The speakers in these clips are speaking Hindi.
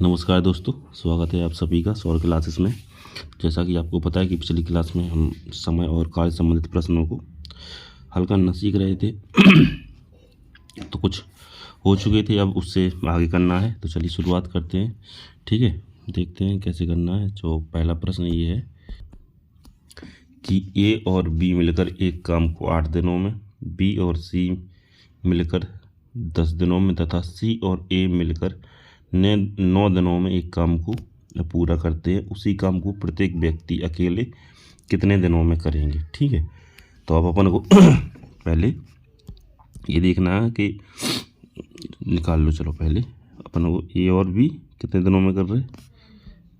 नमस्कार दोस्तों, स्वागत है आप सभी का सौर क्लासेस में। जैसा कि आपको पता है कि पिछली क्लास में हम समय और कार्य संबंधित प्रश्नों को हल करना सीख रहे थे। तो कुछ हो चुके थे, अब उससे आगे करना है। तो चलिए शुरुआत करते हैं। ठीक है, देखते हैं कैसे करना है। जो पहला प्रश्न ये है कि ए और बी मिलकर एक काम को 8 दिनों में, बी और सी मिलकर 10 दिनों में तथा सी और ए मिलकर 9 दिनों में एक काम को पूरा करते हैं। उसी काम को प्रत्येक व्यक्ति अकेले कितने दिनों में करेंगे। ठीक है, तो अब अपन को पहले ये देखना है कि निकाल लो। चलो पहले अपन को ए और बी कितने दिनों में कर रहे हैं।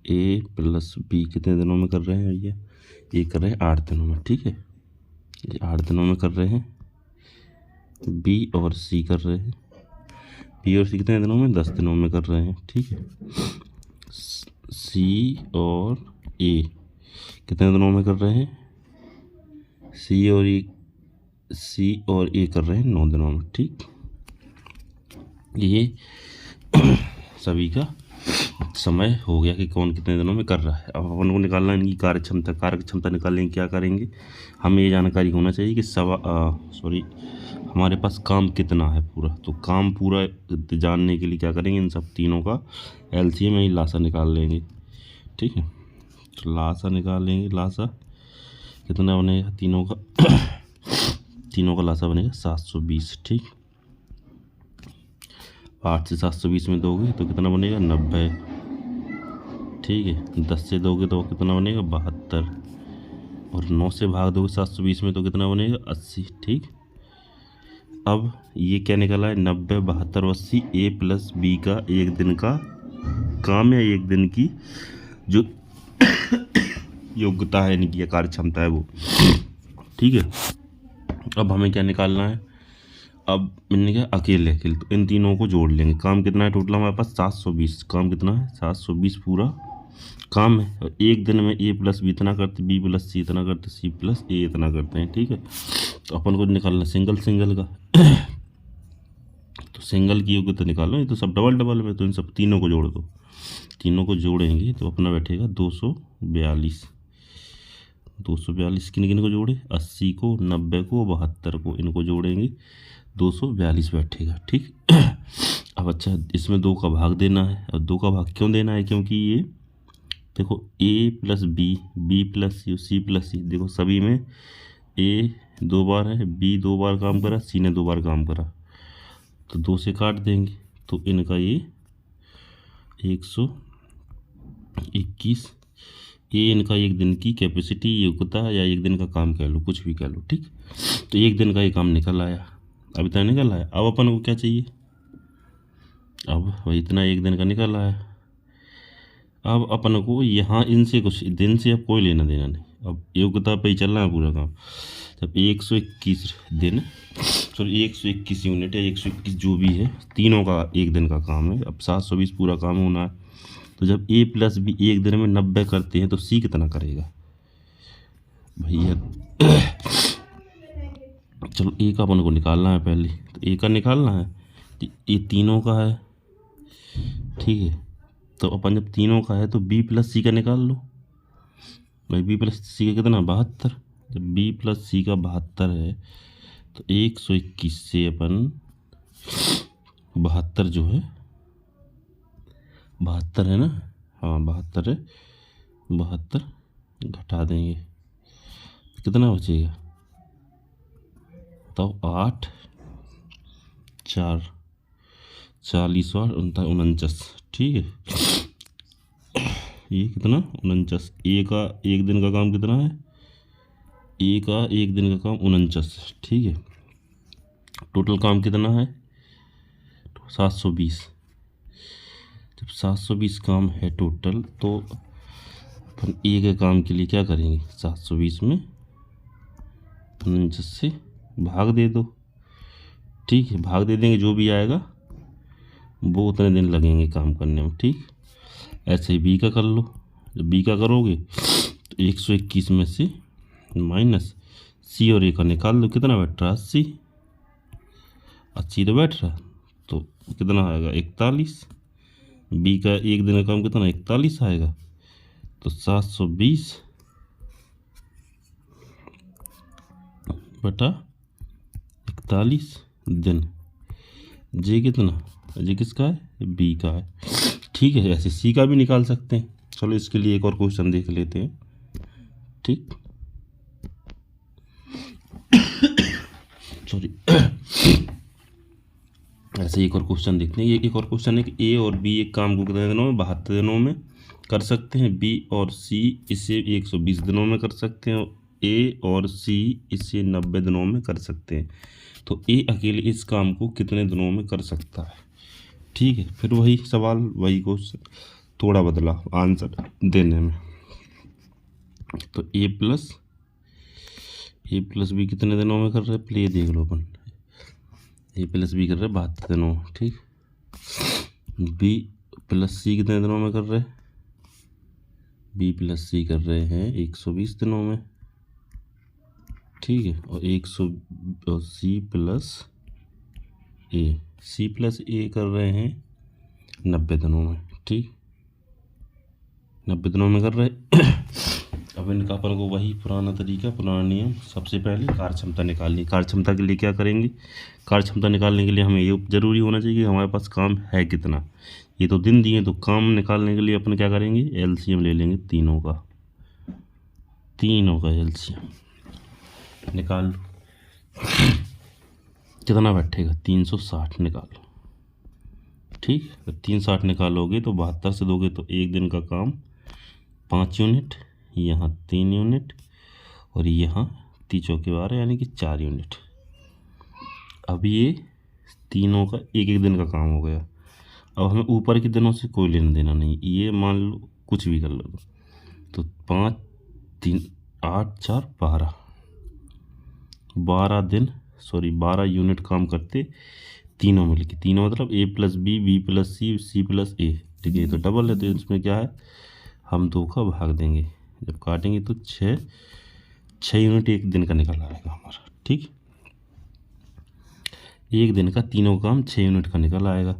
ए प्लस बी कितने दिनों में कर रहे हैं भैया? ये कर रहे हैं 8 दिनों में। ठीक है, ये 8 दिनों में कर रहे हैं। बी और सी कर रहे हैं, बी और सी कितने दिनों में? 10 दिनों में कर रहे हैं। ठीक है, सी और ए कितने दिनों में कर रहे हैं? सी और ए कर रहे हैं 9 दिनों में। ठीक, ये सभी का समय हो गया कि कौन कितने दिनों में कर रहा है। अब अपन को निकालना इनकी कार्य क्षमता निकालेंगे। क्या करेंगे, हमें ये जानकारी होना चाहिए कि हमारे पास काम कितना है पूरा। तो काम पूरा जानने के लिए क्या करेंगे, इन सब तीनों का एलसीएम में ही लासा निकाल लेंगे। ठीक है, तो लासा निकाल लेंगे। लासा कितना बनेगा तीनों का? तीनों का लासा बनेगा 720। ठीक, 8 से 720 में दोगे तो कितना बनेगा? 90। ठीक है, 10 से दोगे तो कितना बनेगा? 72। और 9 से भाग दोगे 720 में तो कितना बनेगा? 80। ठीक, अब ये क्या निकला है? 90, 72, 80। ए प्लस बी का एक दिन का काम या एक दिन की जो योग्यता है इनकी या कार्य क्षमता है वो। ठीक है, अब हमें क्या निकालना है? अब मैंने क्या अकेले तो इन तीनों को जोड़ लेंगे। काम कितना है टोटल हमारे पास? 720। काम कितना है? 720 पूरा काम है। और एक दिन में ए प्लस बी इतना करते, बी प्लस सी इतना करते, सी प्लस ए इतना करते हैं। ठीक है, तो अपन को निकालना सिंगल का। तो सिंगल की योग्यता निकालो। ये तो सब डबल में, तो इन सब तीनों को जोड़ दो। तीनों को जोड़ेंगे तो अपना बैठेगा 242। 242 किन किन को जोड़े? 80 को, 90 को, 72 को। इनको जोड़ेंगे 242 बैठेगा। ठीक, अब अच्छा इसमें 2 का भाग देना है। और 2 का भाग क्यों देना है? क्योंकि ये देखो A plus B, B plus C plus C, देखो सभी में ए 2 बार है, बी 2 बार काम करा, सी ने 2 बार काम करा, तो 2 से काट देंगे। तो इनका ये 121 ये इनका एक दिन की कैपेसिटी, योग्यता या एक दिन का काम कह लो, कुछ भी कह लो। ठीक, तो एक दिन का ये काम निकल आया। अब इतना निकल आया। अब अपन को क्या चाहिए? अब वही इतना एक दिन का निकल आया। अब अपन को यहाँ इनसे कुछ दिन से अब कोई लेना देना नहीं। अब योग्यता पे ही चलना है पूरा काम। जब 121 दिन, सॉरी 121 यूनिट है, 121 जो भी है, तीनों का एक दिन का काम है। अब 720 पूरा काम होना है। तो जब ए प्लस बी एक दिन में 90 करते हैं तो सी कितना करेगा भैया? चलो ए का अपन को निकालना है पहले। तो ए का निकालना है, तो ये तीनों का है। ठीक है, तो अपन जब तीनों का है तो बी प्लस सी का निकाल लो भाई। बी प्लस सी का कितना? 72। जब बी प्लस सी का 72 है तो 121 से अपन 72 जो है, 72 है ना? हाँ 72 है। 72 घटा देंगे, कितना बचेगा तो 8 4 40 और 49। ठीक है, ये कितना? 49। ए का एक दिन का काम कितना है? ए का एक दिन का काम 49। ठीक है, टोटल काम कितना है? 720। जब 720 काम है टोटल, तो अपन ए के काम के लिए क्या करेंगे? 720 में 49 से भाग दे दो। ठीक है, भाग दे देंगे, जो भी आएगा वो उतने दिन लगेंगे काम करने में। ठीक, ऐसे ही बी का कर लो। जब बी का करोगे तो 121 में से माइनस सी और ए का निकाल दो, कितना बैठ रहा? 80। 80 तो बैठ रहा, तो कितना आएगा? 41। बी का एक दिन का काम कितना 41 आएगा, तो 720 बटा 41 दिन। जे कितना, जे किसका है, बी का है। ठीक है, ऐसे सी का भी निकाल सकते हैं। चलो इसके लिए एक और क्वेश्चन देख लेते हैं। ठीक, सॉरी ऐसे एक और क्वेश्चन देखते हैं। ये एक और क्वेश्चन है कि ए और बी एक काम को कितने दिनों में, 72 दिनों में कर सकते हैं। बी और सी इसे 120 दिनों में कर सकते हैं। ए और सी इसे 90 दिनों में कर सकते हैं। तो ए अकेले इस काम को कितने दिनों में कर सकता है। ठीक है, फिर वही सवाल, वही क्वेश्चन, थोड़ा बदला आंसर देने में। तो ए प्लस बी कितने दिनों में कर रहे हैं, प्ले देख लो अपन। ए प्लस बी कर रहे हैं 72 दिनों में। ठीक, बी प्लस सी कितने दिनों में कर रहे हैं, बी प्लस सी कर रहे हैं 120 दिनों में। ठीक है, और 100 और सी प्लस ए कर रहे हैं 90 दिनों में। ठीक, 90 दिनों में कर रहे अब इनका अपन को वही पुराना तरीका, पुराना नियम, सबसे पहले कार्य क्षमता निकालनी। कार्य क्षमता के लिए क्या करेंगे, कार्य क्षमता निकालने के लिए हमें ये जरूरी होना चाहिए कि हमारे पास काम है कितना। ये तो दिन दिए, तो काम निकालने के लिए अपन क्या करेंगे, एलसीएम ले लेंगे तीनों का एलसीएम निकाल लो। कितना बैठेगा, 360 निकाल लो। ठीक, तो 360 निकालोगे तो 72 से दोगे तो एक दिन का काम 5 यूनिट, यहाँ 3 यूनिट, और यहाँ 3 चौके 12 यानी कि 4 यूनिट। अब ये तीनों का एक एक दिन का काम हो गया। अब हमें ऊपर के दिनों से कोई लेना देना नहीं, ये मान लो कुछ भी कर लो। तो 5 3 8 4 12 यूनिट काम करते तीनों मिल के। तीनों मतलब ए प्लस बी, बी प्लस सी, सी प्लस ए। ठीक है, ये तो डबल है, तो इसमें क्या है, हम 2 का भाग देंगे। जब काटेंगे तो 6 यूनिट एक दिन का निकल आएगा हमारा। ठीक, एक दिन का तीनों का काम 6 यूनिट का निकल आएगा।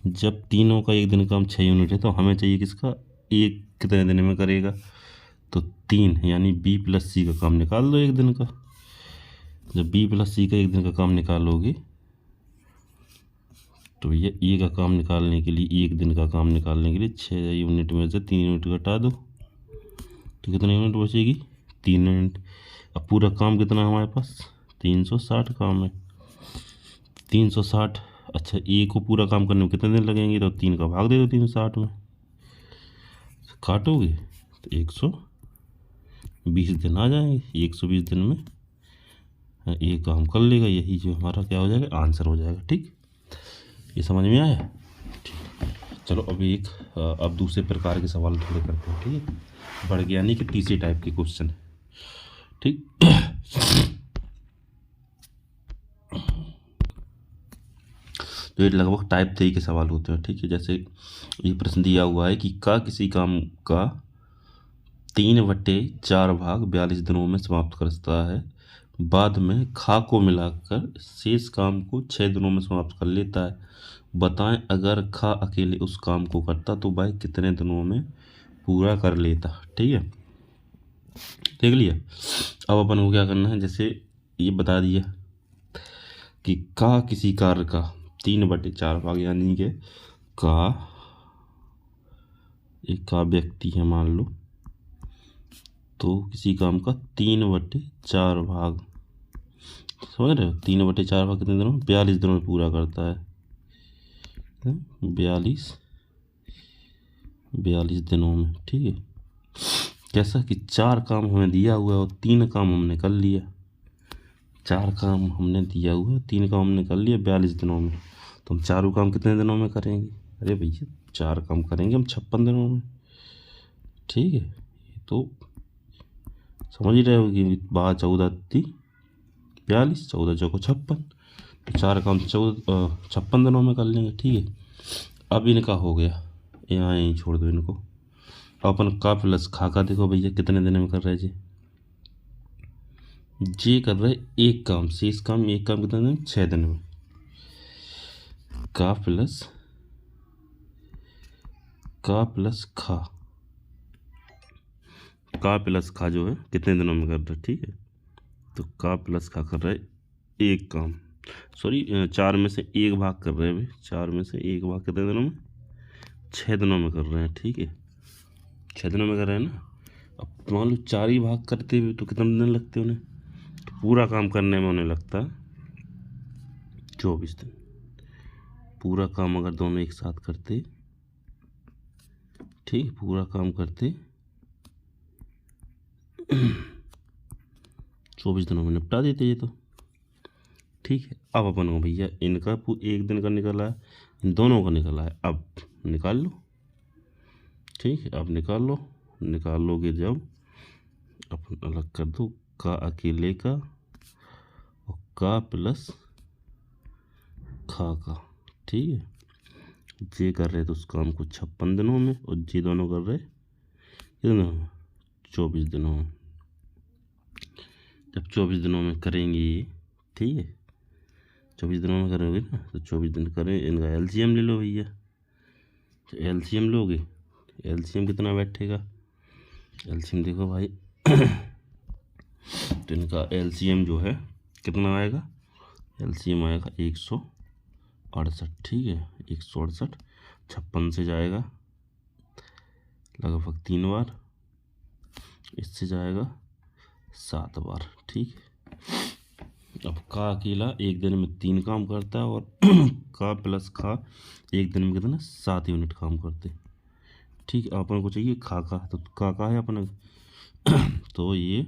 जब तीनों का एक दिन का काम 6 यूनिट है, तो हमें चाहिए किसका, एक कितने दिन में करेगा, तो 3, यानी बी प्लस सी का काम निकाल दो एक दिन का। जब बी प्लस सी का एक दिन का काम निकालोगे तो ये का काम निकालने के लिए, एक दिन का काम निकालने के लिए 6 यूनिट में से 3 यूनिट घटा दो तो कितने यूनिट बचेगी, 3 यूनिट। अब पूरा काम कितना है हमारे पास, 360 काम है, 360। अच्छा, ए को पूरा काम करने में कितने दिन लगेंगे, तो 3 का भाग दे दो 360 में, काटोगे तो 120 दिन आ जाएंगे। 120 दिन में ये काम कर लेगा, यही जो हमारा क्या हो जाएगा, आंसर हो जाएगा। ठीक, ये समझ में आया। ठीक, चलो अब दूसरे प्रकार के सवाल थोड़े करते हैं। ठीक है, बढ़ गया नहीं कि तीसरे टाइप के क्वेश्चन। ठीक, तो ये लगभग टाइप 3 के सवाल होते हैं। ठीक है, जैसे ये प्रश्न दिया हुआ है कि किसी काम का 3/4 भाग 42 दिनों में समाप्त करता है, बाद में खा को मिलाकर शेष काम को 6 दिनों में समाप्त कर लेता है। बताएं अगर खा अकेले उस काम को करता तो वह कितने दिनों में पूरा कर लेता। ठीक है, देख लिया। अब अपन को क्या करना है, जैसे ये बता दिया कि किसी कार्य का 3/4 भाग, यानी कि एक व्यक्ति है मान लो, तो किसी काम का 3/4 भाग, समझ रहे हो, 3/4 भाग कितने दिनों में, 42 दिनों में पूरा करता है। 42 दिनों में। ठीक है, कैसा कि 4 काम हमें दिया हुआ है और 3 काम हमने कर लिया। 4 काम हमने दिया हुआ है, 3 काम हमने कर लिया 42 दिनों में। तो हम चारों काम कितने दिनों में करेंगे, अरे भैया 4 काम करेंगे हम 56 दिनों में। ठीक है, तो समझ ही रहे हो कि 14 3 42, 14 चौको 56, तो 4 काम 56 दिनों में कर लेंगे। ठीक है, अब इनका हो गया, यहाँ यहीं छोड़ दो इनको। अब अपन का प्लस खा देखो भैया कितने दिन में कर रहे जी, जे कर रहे एक काम, शेष काम एक काम कितने दिन, 6 दिन में। का प्लस का प्लस खा, का प्लस खा जो है कितने दिनों में कर रहा है, ठीक है। तो का प्लस खा कर रहा है एक काम, सॉरी 4 में से एक भाग कर रहे हैं भाई, 4 में से एक भाग कितने दिनों में, 6 दिनों में कर रहे हैं, ठीक है। 6 दिनों में कर रहे हैं ना। अब मान लो 4 ही भाग करते हुए तो कितने दिन लगते उन्हें, तो पूरा काम करने में उन्हें लगता 24 दिन। पूरा काम अगर दोनों एक साथ करते, ठीक, पूरा काम करते 24 दिनों में निपटा देते ये तो, ठीक है। अब अपन को भैया इनका एक दिन का निकला है, इन दोनों का निकला है, अब निकाल लो, ठीक है। अब निकाल लो, निकाल लोगे जब अपन अलग कर दो का अकेले का और का प्लस खा का, ठीक है। जे कर रहे थे उस काम को 56 दिनों में और जे दोनों कर रहे कितने दिनों में, 24 दिनों में। जब 24 दिनों में करेंगे ये, ठीक है, 24 दिनों में करोगे ना, तो 24 दिन करें, इनका एलसीएम ले लो भैया। तो एलसीएम लोगे, एलसीएम कितना बैठेगा, एलसीएम देखो भाई तो इनका एलसीएम जो है कितना आएगा, एलसीएम आएगा 168, ठीक है। 168 56 से जाएगा लगभग 3 बार, इससे जाएगा 7 बार, ठीक है। अब का अकेला एक दिन में 3 काम करता है और का प्लस खा एक दिन में कितना 7 यूनिट काम करते, ठीक है। अपन को चाहिए खा का, तो का है अपना तो ये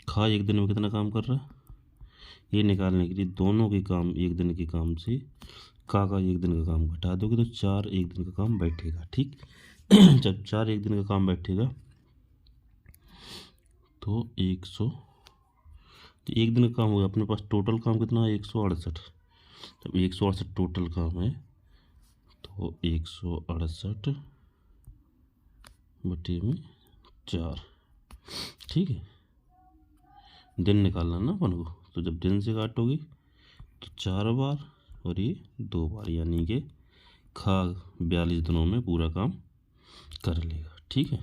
खा एक दिन में कितना काम कर रहा है, ये निकालने के लिए दोनों के काम एक दिन के काम से का एक दिन का काम घटा दोगे तो 4 एक दिन का काम बैठेगा, ठीक। जब 4 एक दिन का काम बैठेगा तो 100, तो एक दिन का काम हो गया, अपने पास टोटल काम कितना है 168। जब 168 टोटल काम है तो 168 बटे में 4, ठीक है। दिन निकालना ना अपन को, तो जब दिन से काटोगे तो 4 बार और ये 2 बार, यानी कि खा 42 दिनों में पूरा काम कर लेगा, ठीक है।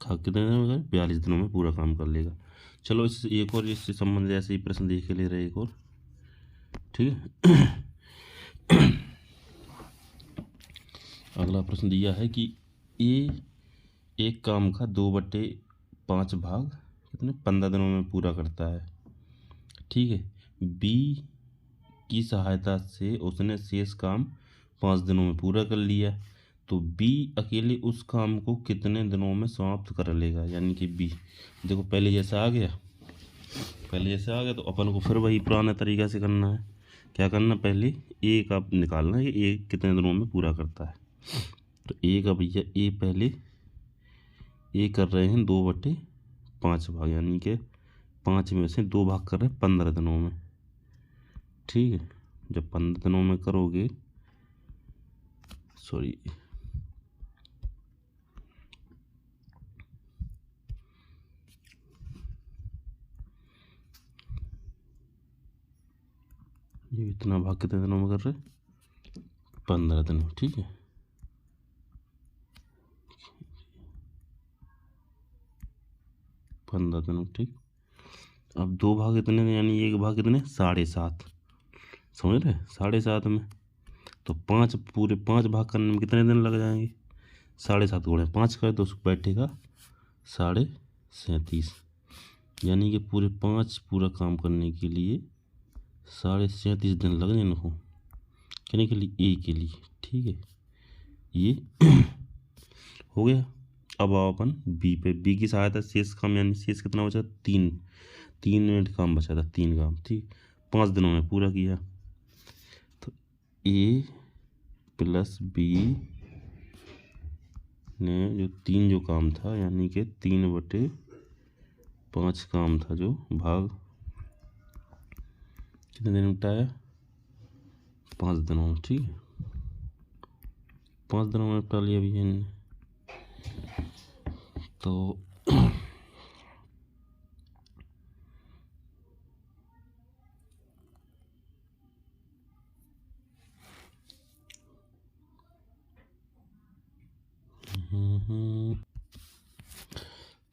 खा कितने दिनों में, 42 दिनों में पूरा काम कर लेगा। चलो इससे एक और इससे संबंधित ऐसे ही प्रश्न देख के ले रहे एक और, ठीक है। अगला प्रश्न दिया है कि ए एक काम का 2/5 भाग कितने 15 दिनों में पूरा करता है, ठीक है। बी की सहायता से उसने शेष काम 5 दिनों में पूरा कर लिया, तो बी अकेले उस काम को कितने दिनों में समाप्त कर लेगा, यानी कि बी देखो पहले जैसा आ गया, पहले जैसे आ गया तो अपन को फिर वही पुराना तरीका से करना है। क्या करना, पहले ए का निकालना है कि ए कितने दिनों में पूरा करता है। तो ए का भैया ए पहले ए कर रहे हैं 2/5 भाग, यानी कि 5 में से 2 भाग कर रहे हैं 15 दिनों में, ठीक है। जब 15 दिनों में करोगे, सॉरी ये इतना भाग कितने दिनों में कर रहे हैं 15 दिनों, ठीक है। पंद्रह दिनों, ठीक। अब 2 भाग इतने यानी एक भाग कितने 7.5, समझ रहे 7.5 में, तो 5 पूरे 5 भाग करने में कितने दिन लग जाएंगे, 7.5 गुणे 5 कर तो उसको बैठेगा 37.5, यानी कि पूरे 5 पूरा काम करने के लिए 37.5 दिन लग जाए इनको, कहने के लिए ए के लिए, ठीक है। ये हो गया। अब आओ अपन बी पे, बी की सहायता शेष काम, यानी शेष कितना बचा 3 यूनिट काम बचा था, 3 काम, ठीक। 5 दिनों में पूरा किया, तो ए प्लस बी ने जो 3 जो काम था, यानी कि 3/5 काम था जो भाग कितने दिन निपटाया 5 दिनों में, ठीक है। 5 दिनों में निपटा लिया भैया इन्होंने, तो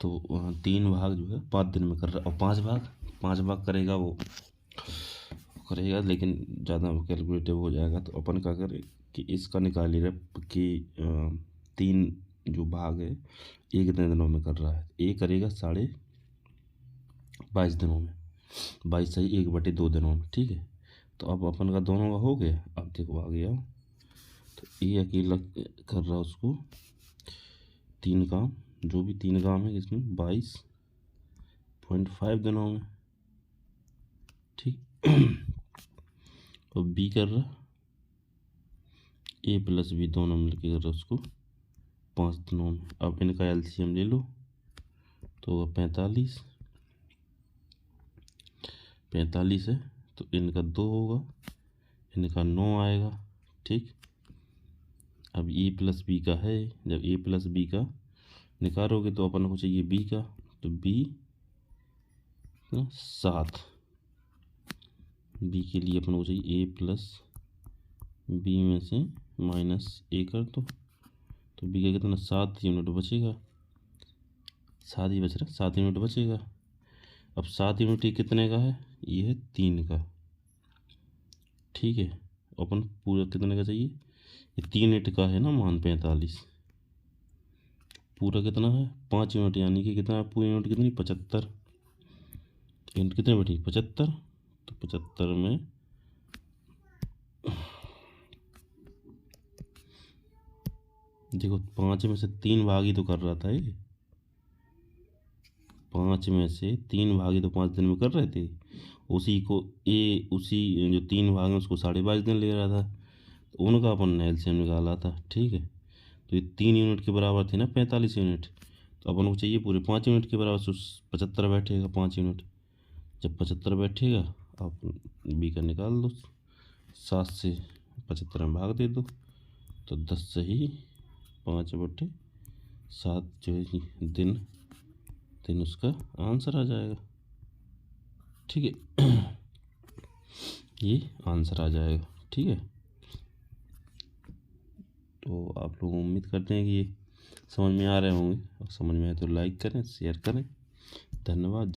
तो 3 भाग जो है 5 दिन में कर रहा है, और 5 भाग करेगा वो करेगा, लेकिन ज़्यादा कैलकुलेटिव हो जाएगा। तो अपन क्या करें कि इसका निकाल रहे कि 3 जो भाग है ये कितने दिनों में कर रहा है। ये करेगा 22.5 दिनों में, 22 सही 1/2 दिनों में, ठीक है। तो अब अपन का दोनों का हो गया। अब देखो आ गया, तो ये अकेला कर रहा है उसको 3 काम, जो भी 3 काम है इसमें 22.5 दिनों में, ठीक। और बी कर रहा ए प्लस बी दोनों मिलकर कर रहा उसको 5 दिनों में। अब इनका एलसीएम ले लो तो होगा 45 है, तो इनका 2 होगा, इनका 9 आएगा, ठीक। अब ए प्लस बी का है, जब ए प्लस बी का निकालोगे तो अपन को चाहिए बी का, तो बी 7, बी के लिए अपन को चाहिए ए प्लस बी में से -a कर दो, तो बी का कितना 7 यूनिट बचेगा, 7 ही बच रहा, 7 यूनिट बचेगा। अब 7 यूनिट ये कितने का है, ये है 3 का, ठीक है। अपन पूरा कितने का चाहिए, ये 3 यूनिट का है ना मान 45, पूरा कितना है 5 यूनिट, यानी कि कितना पूरी यूनिट कितनी 75 यूनिट, कितने बैठी 75, तो 75 में देखो 5 में से 3 भाग ही तो कर रहा था ये, 5 में से 3 भाग ही तो 5 दिन में कर रहे थे, उसी को उसी जो 3 भाग है उसको 22.5 दिन ले रहा था, तो उनका अपन ने एलसीएम निकाला था, ठीक है। तो ये 3 यूनिट के बराबर थी ना 45 यूनिट, तो अपन को चाहिए पूरे 5 यूनिट के बराबर, 75 बैठेगा 5 यूनिट, जब 75 बैठेगा आप बी का निकाल दो, 7 से 75 में भाग दे दो, तो 10 से ही 5/7 जो है कि दिन उसका आंसर आ जाएगा, ठीक है। ये आंसर आ जाएगा, ठीक है। तो आप लोग उम्मीद करते हैं कि ये समझ में आ रहे होंगे, और समझ में आए तो लाइक करें, शेयर करें। धन्यवाद।